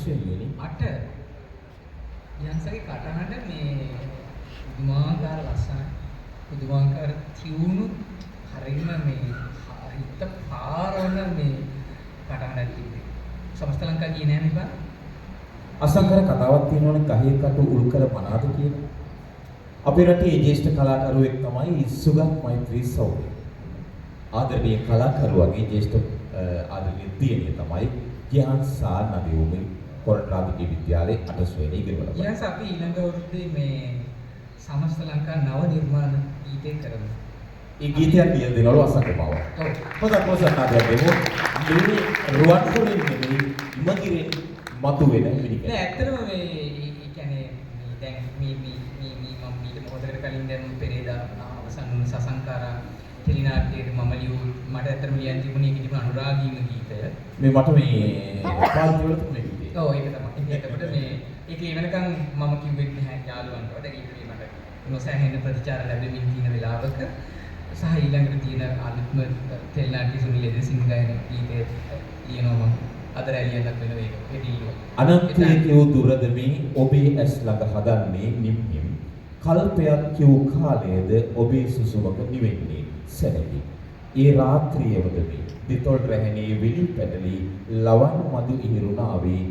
වෙනි. 8 යන්සගේ කටහඬ මේ පුදුමාකාර ලස්සනයි. පුදුමාකාර තියුණු හරිම මේ හිත පාරවන මේ කටහඬක් තිබ්බේ. සමස්ත ලංකාව ගියේ නෑ මේක. අසංකර කතාවක් තියෙනවනේ ගහේ කටු උල්කල මනාද කියලා. අපේ රටේ ජ්‍යෙෂ්ඨ කලාකරුවෙක් තමයි සුගත් මෛත්‍රී සෞම්‍ය. ආදරණීය කලාකරුවගේ ජ්‍යෙෂ්ඨ ආදරණීය දියණිය තමයි ජ්‍යාන්සා නදියුමි කොරටාදිගේ විද්‍යාලයේ 8 ශ්‍රේණිය ඉගෙන ගන්නවා. ඊයන්ස අපි ඊළඟ අවුරුද්දේ මේ සමස්ත ලංකා නව නිර්මාණ ගීතේ කරමු. ඒ ගීතයක් කියලා දෙනවලු අසංකමාව. ඔව්. පොත පොසන්නාදයක් දෙමු. මේ රුවන්වැලින් නෙමෙයි ඉමගිරෙන් මතුවෙන මිනිහ. නෑ ඇත්තටම මේ ඒ කියන්නේ මේ දැන් මේ මම මීට මොහොතකට කලින් දැන් පෙරේදා අවසන් වුණු සසංකාරා ටෙලිනාට්‍යයේ මම ලියු මට ඇත්තටම ලියන්න තිබුණේ ඒක තිබුණ අනුරාගීම ගීතය. මේ මට මේ පාල්ති වල තිබුණේ ගීතය. ඔව් ඒක තමයි. එතකොට මේ ඒකේ වෙනකන් මම කිව්වෙත් නැහැ යාළුවන්ට. දැන් ඒක මට නොසැහෙන ප්‍රතිචාර ලැබෙමින් තියෙන වෙලාවක සහ ඊළඟට තියෙන අලුත්ම ටෙලිනාට්‍ය සුනිල් එදිරිසිංහ ගායන ගීතය ලියනවා මම. අද රැලියක් වෙන වේග හෙඩිල්ලුව. අනන්තයේ කියූ දුරද මේ ඔබේ ඇස් ළඟ හදන්නේ නිම්නිම්. කල්පයක් කියූ කාලයේද ඔබේ සුසුමක නිවෙන්නේ සැනවි. ඒ රාත්‍රියවද මේ දිතොල් රැහෙනේ විලි පැටලි ලවන් මදු ඉහිරුණාවේ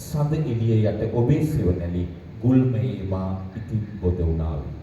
සඳ එළිය යට ඔබේ සෙවණැලි ගුල්මේ මා ඉතින් බොද වුණාවේ.